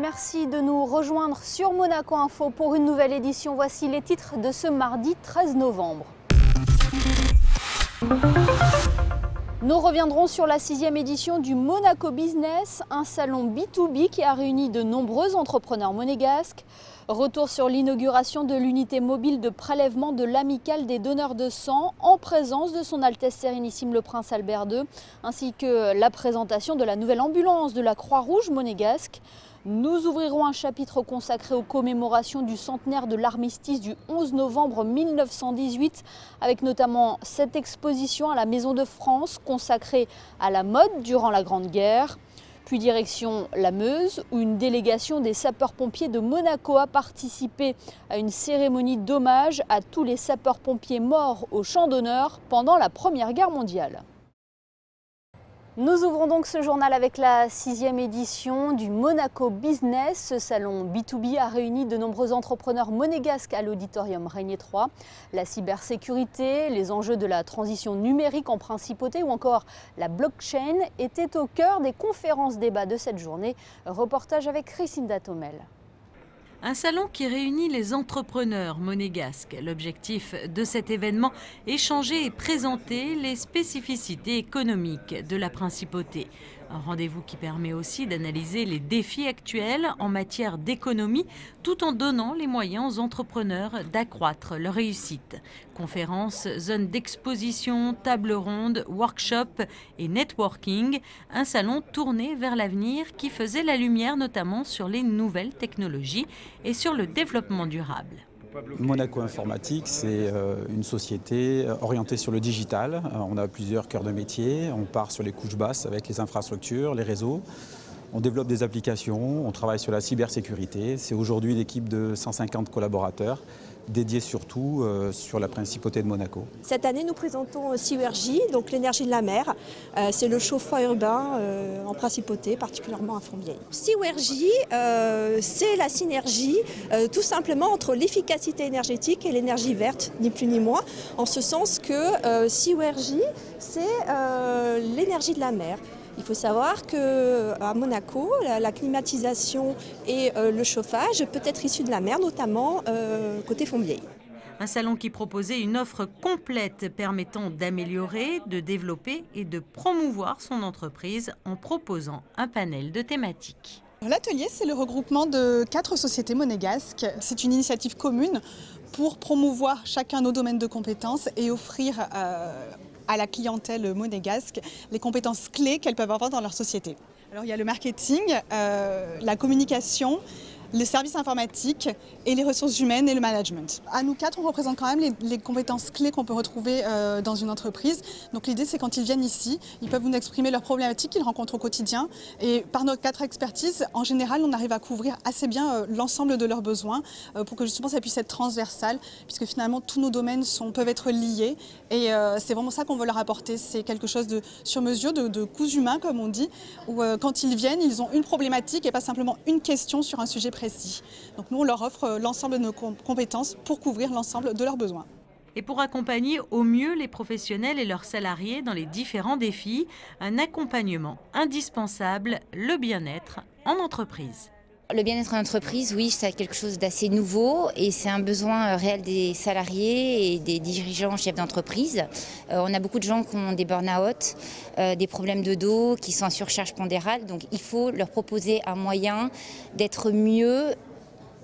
merci de nous rejoindre sur Monaco Info pour une nouvelle édition. Voici les titres de ce mardi 13 novembre. Nous reviendrons sur la 6e édition du Monaco Business, un salon B2B qui a réuni de nombreux entrepreneurs monégasques. Retour sur l'inauguration de l'unité mobile de prélèvement de l'amicale des donneurs de sang en présence de son Altesse Sérénissime le Prince Albert II, ainsi que la présentation de la nouvelle ambulance de la Croix-Rouge monégasque. Nous ouvrirons un chapitre consacré aux commémorations du centenaire de l'armistice du 11 novembre 1918, avec notamment cette exposition à la Maison de France consacrée à la mode durant la Grande Guerre. Puis direction la Meuse, où une délégation des sapeurs-pompiers de Monaco a participé à une cérémonie d'hommage à tous les sapeurs-pompiers morts au champ d'honneur pendant la Première Guerre mondiale. Nous ouvrons donc ce journal avec la 6e édition du Monaco Business. Ce salon B2B a réuni de nombreux entrepreneurs monégasques à l'auditorium Régnier 3. La cybersécurité, les enjeux de la transition numérique en principauté ou encore la blockchain étaient au cœur des conférences débats de cette journée. Reportage avec Chrisinda Tomel. Un salon qui réunit les entrepreneurs monégasques. L'objectif de cet événement, échanger et présenter les spécificités économiques de la principauté. Un rendez-vous qui permet aussi d'analyser les défis actuels en matière d'économie, tout en donnant les moyens aux entrepreneurs d'accroître leur réussite. Conférences, zones d'exposition, tables rondes, workshops et networking. Un salon tourné vers l'avenir qui faisait la lumière notamment sur les nouvelles technologies et sur le développement durable. Monaco Informatique, c'est une société orientée sur le digital. On a plusieurs cœurs de métier. On part sur les couches basses avec les infrastructures, les réseaux. On développe des applications, on travaille sur la cybersécurité. C'est aujourd'hui une équipe de 150 collaborateurs dédiés surtout sur la principauté de Monaco. Cette année, nous présentons Synergy, donc l'énergie de la mer. C'est le chaud froid urbain en principauté, particulièrement à Fontvieille. Synergy, c'est la synergie tout simplement entre l'efficacité énergétique et l'énergie verte, ni plus ni moins, en ce sens que Synergy, c'est l'énergie de la mer. Il faut savoir qu'à Monaco, la climatisation et le chauffage peut être issu de la mer, notamment côté Fontvieille. Un salon qui proposait une offre complète permettant d'améliorer, de développer et de promouvoir son entreprise en proposant un panel de thématiques. L'atelier, c'est le regroupement de 4 sociétés monégasques. C'est une initiative commune pour promouvoir chacun nos domaines de compétences et offrir à la clientèle monégasque les compétences clés qu'elles peuvent avoir dans leur société. Alors il y a le marketing, la communication, le service informatique et les ressources humaines et le management. À nous 4, on représente quand même les compétences clés qu'on peut retrouver dans une entreprise. Donc l'idée, c'est quand ils viennent ici, ils peuvent nous exprimer leurs problématiques qu'ils rencontrent au quotidien. Et par nos 4 expertises, en général, on arrive à couvrir assez bien l'ensemble de leurs besoins pour que justement ça puisse être transversal, puisque finalement tous nos domaines peuvent être liés. Et c'est vraiment ça qu'on veut leur apporter. C'est quelque chose de sur mesure, de cousu humain, comme on dit, où quand ils viennent, ils ont une problématique et pas simplement une question sur un sujet précis. Donc nous, on leur offre l'ensemble de nos compétences pour couvrir l'ensemble de leurs besoins. Et pour accompagner au mieux les professionnels et leurs salariés dans les différents défis, un accompagnement indispensable, le bien-être en entreprise. Le bien-être en entreprise, oui, c'est quelque chose d'assez nouveau et c'est un besoin réel des salariés et des dirigeants chefs d'entreprise. On a beaucoup de gens qui ont des burn-out, des problèmes de dos, qui sont en surcharge pondérale. Donc il faut leur proposer un moyen d'être mieux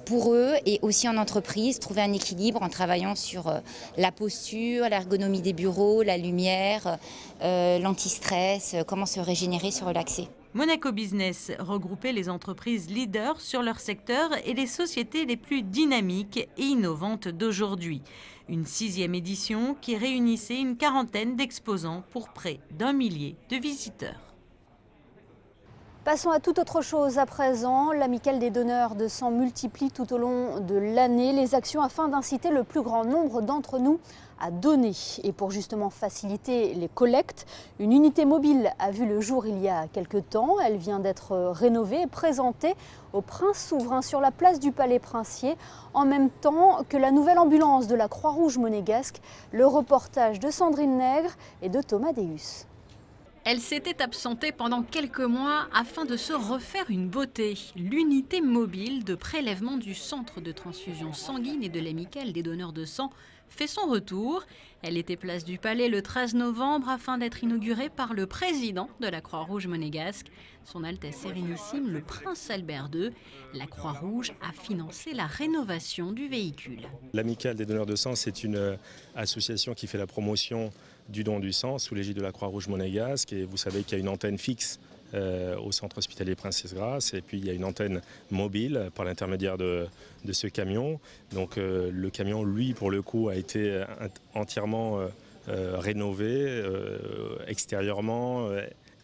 pour eux et aussi en entreprise, trouver un équilibre en travaillant sur la posture, l'ergonomie des bureaux, la lumière, l'anti-stress, comment se régénérer, se relaxer. Monaco Business regroupait les entreprises leaders sur leur secteur et les sociétés les plus dynamiques et innovantes d'aujourd'hui. Une 6e édition qui réunissait une quarantaine d'exposants pour près d'1 millier de visiteurs. Passons à toute autre chose à présent. L'amicale des donneurs de sang multiplie tout au long de l'année les actions afin d'inciter le plus grand nombre d'entre nous à donner. Et pour justement faciliter les collectes, une unité mobile a vu le jour il y a quelques temps. Elle vient d'être rénovée et présentée au Prince Souverain sur la place du Palais Princier, en même temps que la nouvelle ambulance de la Croix-Rouge monégasque. Le reportage de Sandrine Nègre et de Thomas Deus. Elle s'était absentée pendant quelques mois afin de se refaire une beauté. L'unité mobile de prélèvement du centre de transfusion sanguine et de l'amicale des donneurs de sang fait son retour. Elle était place du Palais le 13 novembre afin d'être inaugurée par le président de la Croix-Rouge monégasque, Son Altesse Sérénissime le Prince Albert II. La Croix-Rouge a financé la rénovation du véhicule. L'amicale des donneurs de sang, c'est une association qui fait la promotion du don du sang sous l'égide de la Croix-Rouge monégasque. Et vous savez qu'il y a une antenne fixe au centre hospitalier Princesse Grasse, et puis il y a une antenne mobile par l'intermédiaire de ce camion. Donc le camion, lui, pour le coup, a été entièrement rénové extérieurement.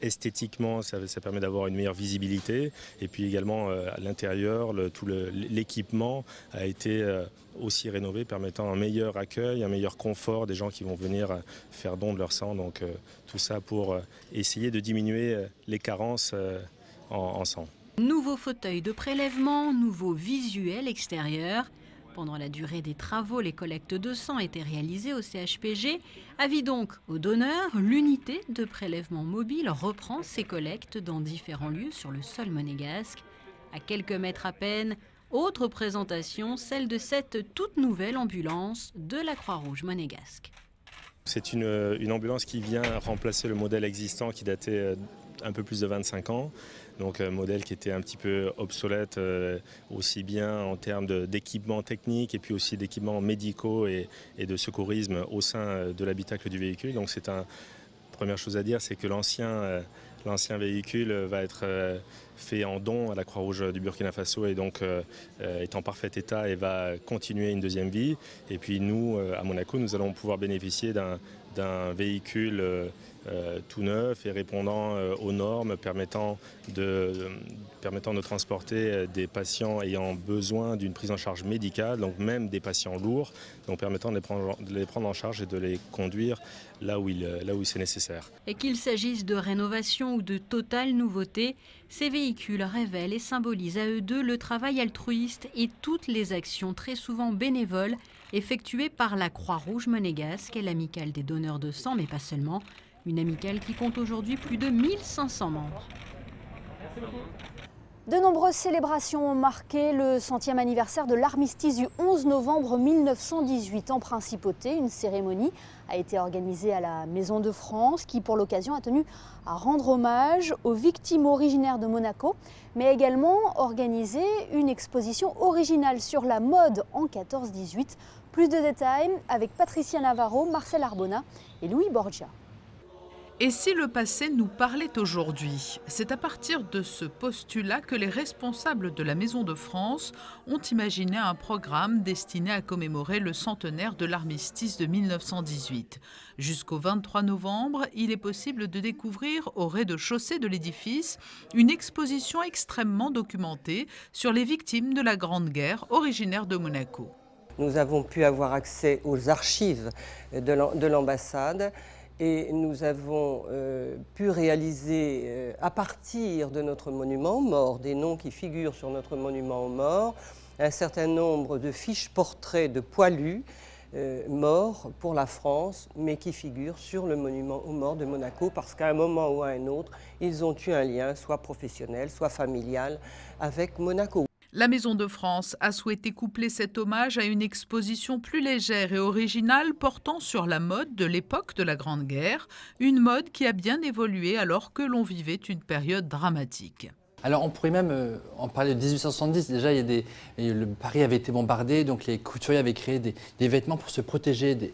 Esthétiquement, ça permet d'avoir une meilleure visibilité, et puis également à l'intérieur, tout l'équipement a été aussi rénové, permettant un meilleur accueil, un meilleur confort des gens qui vont venir faire don de leur sang. Donc tout ça pour essayer de diminuer les carences en sang. Nouveau fauteuil de prélèvement, nouveau visuel extérieur. Pendant la durée des travaux, les collectes de sang étaient réalisées au CHPG. Avis donc aux donneurs, l'unité de prélèvement mobile reprend ses collectes dans différents lieux sur le sol monégasque. À quelques mètres à peine, autre présentation, celle de cette toute nouvelle ambulance de la Croix-Rouge monégasque. C'est une ambulance qui vient remplacer le modèle existant qui datait un peu plus de 25 ans. Donc un modèle qui était un petit peu obsolète, aussi bien en termes d'équipements techniques et puis aussi d'équipements médicaux et de secourisme au sein de l'habitacle du véhicule. Donc première chose à dire, c'est que l'ancien véhicule va être fait en don à la Croix-Rouge du Burkina Faso et donc est en parfait état et va continuer une deuxième vie. Et puis nous, à Monaco, nous allons pouvoir bénéficier d'un véhicule tout neuf et répondant aux normes, permettant de transporter des patients ayant besoin d'une prise en charge médicale, donc même des patients lourds, donc permettant de les prendre en charge et de les conduire là où c'est nécessaire. Et qu'il s'agisse de rénovation ou de totale nouveauté, ces véhicules révèlent et symbolisent à eux deux le travail altruiste et toutes les actions très souvent bénévoles effectuées par la Croix-Rouge monégasque et l'amicale des donneurs de sang, mais pas seulement. Une amicale qui compte aujourd'hui plus de 1500 membres. De nombreuses célébrations ont marqué le 100e anniversaire de l'armistice du 11 novembre 1918 en Principauté. Une cérémonie a été organisée à la Maison de France qui, pour l'occasion, a tenu à rendre hommage aux victimes originaires de Monaco, mais également organisé une exposition originale sur la mode en 14-18. Plus de détails avec Patricia Navarro, Marcel Arbona et Louis Borgia. Et si le passé nous parlait aujourd'hui? C'est à partir de ce postulat que les responsables de la Maison de France ont imaginé un programme destiné à commémorer le centenaire de l'armistice de 1918. Jusqu'au 23 novembre, il est possible de découvrir au rez-de-chaussée de l'édifice une exposition extrêmement documentée sur les victimes de la Grande Guerre originaires de Monaco. Nous avons pu avoir accès aux archives de l'ambassade. Et nous avons pu réaliser, à partir de notre monument aux morts, des noms qui figurent sur notre monument aux morts, un certain nombre de fiches portraits de poilus morts pour la France, mais qui figurent sur le monument aux morts de Monaco, parce qu'à un moment ou à un autre, ils ont eu un lien, soit professionnel, soit familial, avec Monaco. La Maison de France a souhaité coupler cet hommage à une exposition plus légère et originale portant sur la mode de l'époque de la Grande Guerre, une mode qui a bien évolué alors que l'on vivait une période dramatique. Alors on pourrait même en parler de 1870, déjà Paris avait été bombardé, donc les couturiers avaient créé des vêtements pour se protéger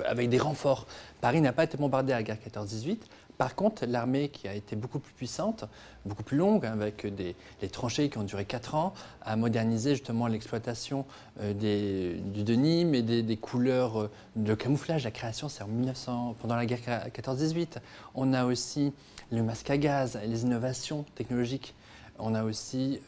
avec des renforts. Paris n'a pas été bombardé à la guerre 14-18. Par contre, l'armée qui a été beaucoup plus puissante, beaucoup plus longue, avec les tranchées qui ont duré 4 ans, a modernisé justement l'exploitation du denim et des couleurs de camouflage. La création, c'est pendant la guerre 14-18. On a aussi le masque à gaz, les innovations technologiques. On a aussi,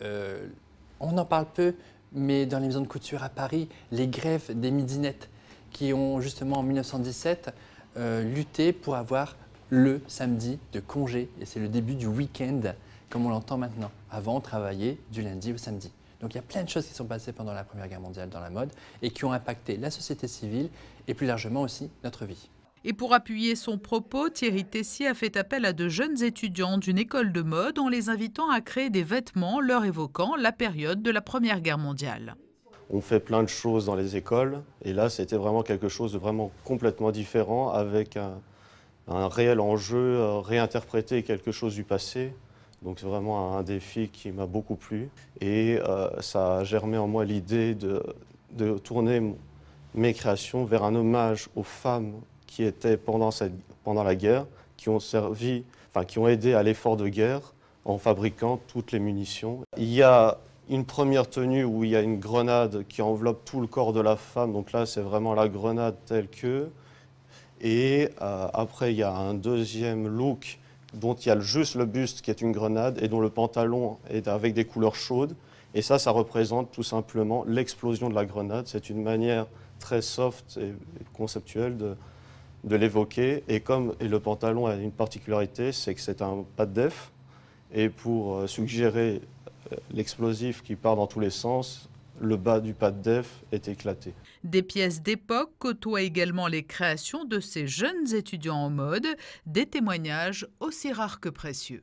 on en parle peu, mais dans les maisons de couture à Paris, les greffes des midinettes qui ont justement en 1917 lutté pour avoir le samedi de congé, et c'est le début du week-end comme on l'entend maintenant. Avant, on travaillait du lundi au samedi. Donc il y a plein de choses qui sont passées pendant la Première Guerre mondiale dans la mode et qui ont impacté la société civile et plus largement aussi notre vie. Et pour appuyer son propos, Thierry Tessier a fait appel à de jeunes étudiants d'une école de mode en les invitant à créer des vêtements leur évoquant la période de la Première Guerre mondiale. On fait plein de choses dans les écoles et là c'était vraiment quelque chose de vraiment complètement différent avec un réel enjeu, réinterpréter quelque chose du passé. Donc c'est vraiment un défi qui m'a beaucoup plu et ça a germé en moi l'idée de tourner mes créations vers un hommage aux femmes qui étaient pendant la guerre, qui ont aidé à l'effort de guerre en fabriquant toutes les munitions. Il y a une première tenue où il y a une grenade qui enveloppe tout le corps de la femme, donc là c'est vraiment la grenade telle que. Et après il y a un deuxième look dont il y a juste le buste qui est une grenade et dont le pantalon est avec des couleurs chaudes. Et ça représente tout simplement l'explosion de la grenade. C'est une manière très soft et conceptuelle de l'évoquer. Et le pantalon a une particularité, c'est que c'est un pas de def. Et pour suggérer l'explosif qui part dans tous les sens, le bas du pas de def est éclaté. Des pièces d'époque côtoient également les créations de ces jeunes étudiants en mode, des témoignages aussi rares que précieux.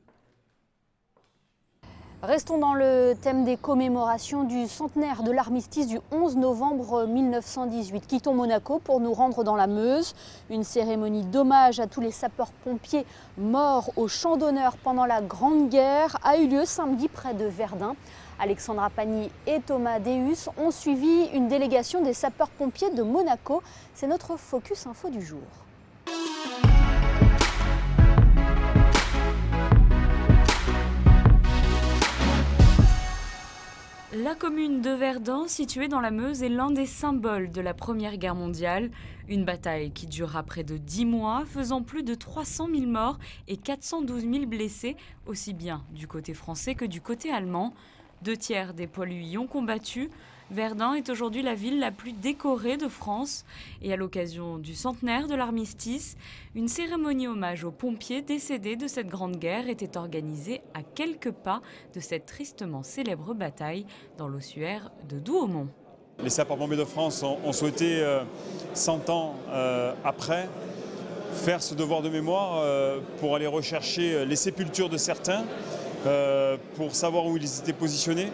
Restons dans le thème des commémorations du centenaire de l'armistice du 11 novembre 1918. Quittons Monaco pour nous rendre dans la Meuse. Une cérémonie d'hommage à tous les sapeurs-pompiers morts au champ d'honneur pendant la Grande Guerre a eu lieu samedi près de Verdun. Alexandra Pagny et Thomas Deus ont suivi une délégation des sapeurs-pompiers de Monaco. C'est notre Focus Info du jour. La commune de Verdun, située dans la Meuse, est l'un des symboles de la Première Guerre mondiale. Une bataille qui durera près de 10 mois, faisant plus de 300 000 morts et 412 000 blessés, aussi bien du côté français que du côté allemand. 2 tiers des poilus y ont combattu. Verdun est aujourd'hui la ville la plus décorée de France. Et à l'occasion du centenaire de l'armistice, une cérémonie hommage aux pompiers décédés de cette grande guerre était organisée à quelques pas de cette tristement célèbre bataille dans l'ossuaire de Douaumont. Les sapeurs-pompiers de France ont souhaité, 100 ans après, faire ce devoir de mémoire pour aller rechercher les sépultures de certains, pour savoir où ils étaient positionnés,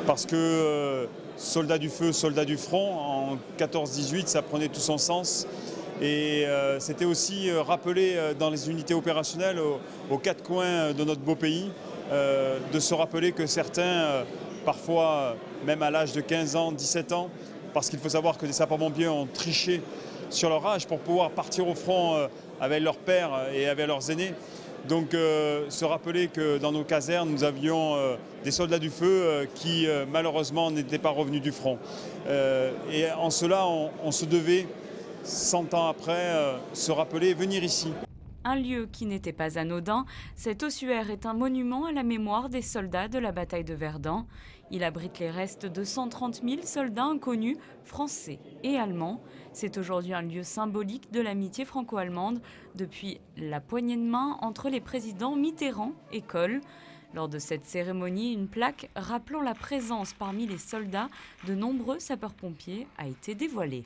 parce que soldats du feu, soldats du front, en 14-18, ça prenait tout son sens. Et c'était aussi rappelé dans les unités opérationnelles aux 4 coins de notre beau pays, de se rappeler que certains, parfois même à l'âge de 15 ans, 17 ans, parce qu'il faut savoir que des sapeurs-pompiers ont triché sur leur âge pour pouvoir partir au front avec leurs pères et avec leurs aînés. Donc se rappeler que dans nos casernes, nous avions des soldats du feu qui malheureusement n'étaient pas revenus du front. Et en cela, on se devait, 100 ans après, se rappeler, venir ici. Un lieu qui n'était pas anodin, cet ossuaire est un monument à la mémoire des soldats de la bataille de Verdun. Il abrite les restes de 130 000 soldats inconnus, français et allemands. C'est aujourd'hui un lieu symbolique de l'amitié franco-allemande depuis la poignée de main entre les présidents Mitterrand et Kohl. Lors de cette cérémonie, une plaque rappelant la présence parmi les soldats de nombreux sapeurs-pompiers a été dévoilée.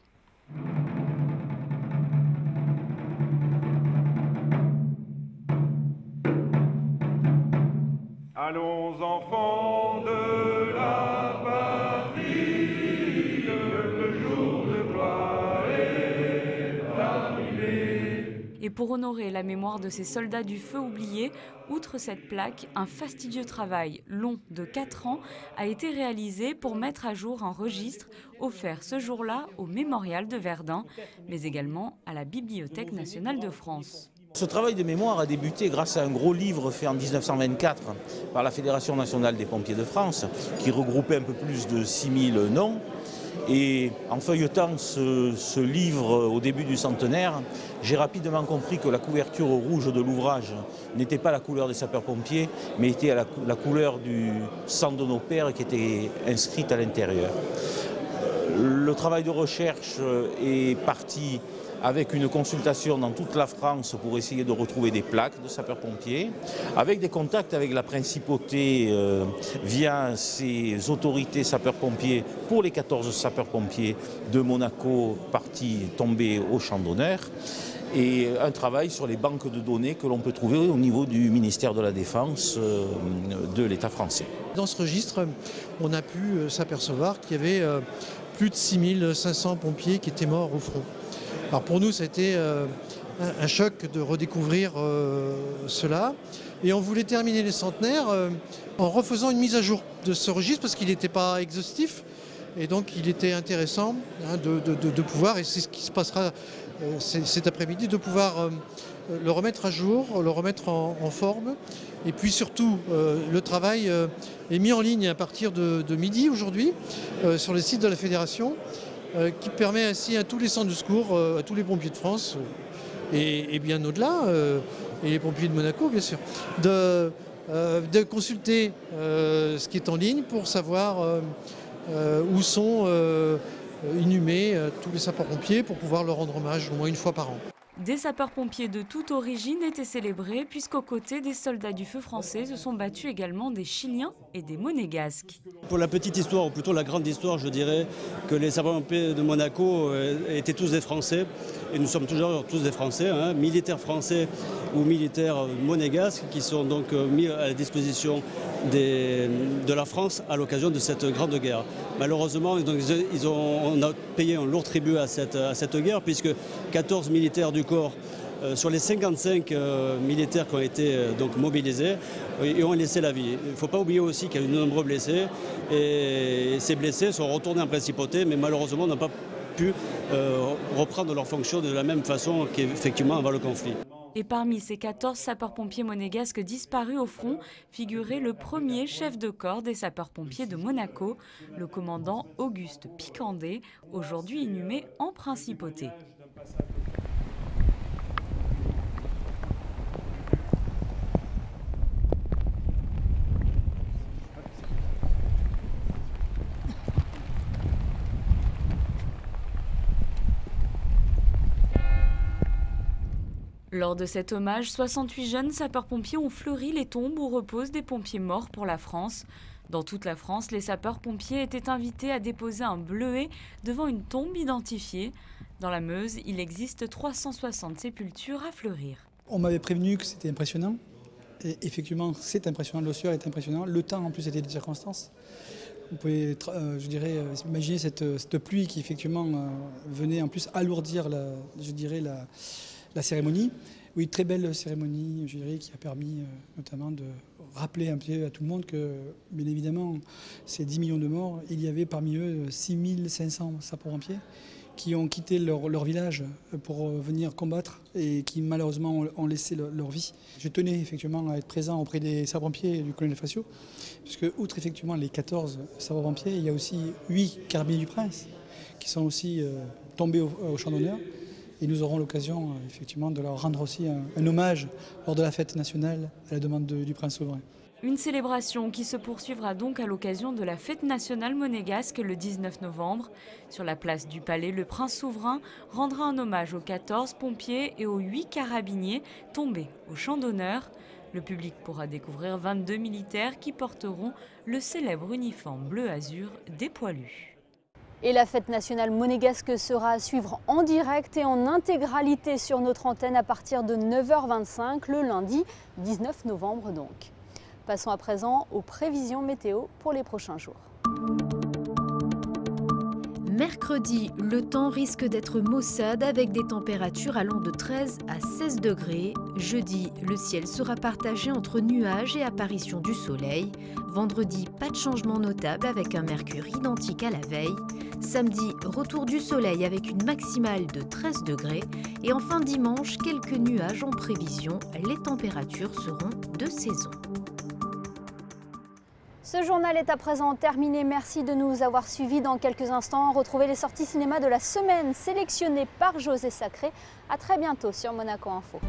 Allons enfants de la patrie, le jour de gloire est arrivé. Et pour honorer la mémoire de ces soldats du feu oubliés, outre cette plaque, un fastidieux travail long de 4 ans a été réalisé pour mettre à jour un registre offert ce jour-là au Mémorial de Verdun, mais également à la Bibliothèque nationale de France. Ce travail de mémoire a débuté grâce à un gros livre fait en 1924 par la Fédération nationale des pompiers de France, qui regroupait un peu plus de 6000 noms. Et en feuilletant ce livre au début du centenaire, j'ai rapidement compris que la couverture rouge de l'ouvrage n'était pas la couleur des sapeurs-pompiers, mais était la couleur du sang de nos pères qui était inscrite à l'intérieur. Le travail de recherche est parti avec une consultation dans toute la France pour essayer de retrouver des plaques de sapeurs-pompiers, avec des contacts avec la principauté via ses autorités sapeurs-pompiers pour les 14 sapeurs-pompiers de Monaco tombés au champ d'honneur. et un travail sur les banques de données que l'on peut trouver au niveau du ministère de la Défense de l'État français. Dans ce registre, on a pu s'apercevoir qu'il y avait plus de 6500 pompiers qui étaient morts au front. Alors pour nous, ça a été un choc de redécouvrir cela. Et on voulait terminer les centenaires en refaisant une mise à jour de ce registre parce qu'il n'était pas exhaustif. Et donc il était intéressant de pouvoir, et c'est ce qui se passera cet après-midi, de pouvoir le remettre à jour, le remettre en forme. Et puis surtout, le travail est mis en ligne à partir de midi aujourd'hui sur le site de la Fédération, qui permet ainsi à tous les centres de secours, à tous les pompiers de France et bien au-delà, et les pompiers de Monaco bien sûr, de consulter ce qui est en ligne pour savoir où sont inhumés tous les sapeurs-pompiers pour pouvoir leur rendre hommage au moins une fois par an. Des sapeurs-pompiers de toute origine étaient célébrés puisqu'aux côtés des soldats du feu français se sont battus également des Chiliens et des Monégasques. Pour la petite histoire, ou plutôt la grande histoire, je dirais que les sapeurs-pompiers de Monaco étaient tous des Français, et nous sommes toujours tous des Français, hein, militaires français ou militaires monégasques, qui sont donc mis à la disposition de la France à l'occasion de cette grande guerre. Malheureusement, donc, on a payé un lourd tribut à cette guerre, puisque 14 militaires du corps sur les 55 militaires qui ont été donc mobilisés et ont laissé la vie. Il ne faut pas oublier aussi qu'il y a eu de nombreux blessés, et ces blessés sont retournés en principauté, mais malheureusement n'ont pas pu reprendre leurs fonctions de la même façon qu'effectivement avant le conflit. Et parmi ces 14 sapeurs-pompiers monégasques disparus au front, figurait le premier chef de corps des sapeurs-pompiers de Monaco, le commandant Auguste Picandé, aujourd'hui inhumé en principauté. Lors de cet hommage, 68 jeunes sapeurs-pompiers ont fleuri les tombes où reposent des pompiers morts pour la France. Dans toute la France, les sapeurs-pompiers étaient invités à déposer un bleuet devant une tombe identifiée. Dans la Meuse, il existe 360 sépultures à fleurir. On m'avait prévenu que c'était impressionnant. Et effectivement, c'est impressionnant, l'ossuaire est impressionnant. Le temps, en plus, était de circonstance. Vous pouvez, je dirais, imaginer cette pluie qui, effectivement, venait en plus alourdir, la cérémonie. Oui, très belle cérémonie, je dirais, qui a permis notamment de rappeler un peu à tout le monde que, bien évidemment, ces 10 millions de morts, il y avait parmi eux 6500 sapeurs-pompiers qui ont quitté leur village pour venir combattre et qui malheureusement ont laissé leur vie. Je tenais effectivement à être présent auprès des sapeurs-pompiers du colonel Facio, puisque outre effectivement les 14 sapeurs-pompiers, il y a aussi 8 carabiniers du Prince qui sont aussi tombés au champ d'honneur. Et nous aurons l'occasion effectivement de leur rendre aussi un hommage lors de la fête nationale à la demande du prince souverain. Une célébration qui se poursuivra donc à l'occasion de la fête nationale monégasque le 19 novembre. Sur la place du Palais, le prince souverain rendra un hommage aux 14 pompiers et aux 8 carabiniers tombés au champ d'honneur. Le public pourra découvrir 22 militaires qui porteront le célèbre uniforme bleu-azur des poilus. Et la fête nationale monégasque sera à suivre en direct et en intégralité sur notre antenne à partir de 9h25 le lundi 19 novembre donc. Passons à présent aux prévisions météo pour les prochains jours. Mercredi, le temps risque d'être maussade avec des températures allant de 13 à 16 degrés. Jeudi, le ciel sera partagé entre nuages et apparition du soleil. Vendredi, pas de changement notable avec un mercure identique à la veille. Samedi, retour du soleil avec une maximale de 13 degrés. Et enfin dimanche, quelques nuages en prévision. Les températures seront de saison. Ce journal est à présent terminé. Merci de nous avoir suivis. Dans quelques instants, retrouvez les sorties cinéma de la semaine sélectionnées par José Sacré. À très bientôt sur Monaco Info.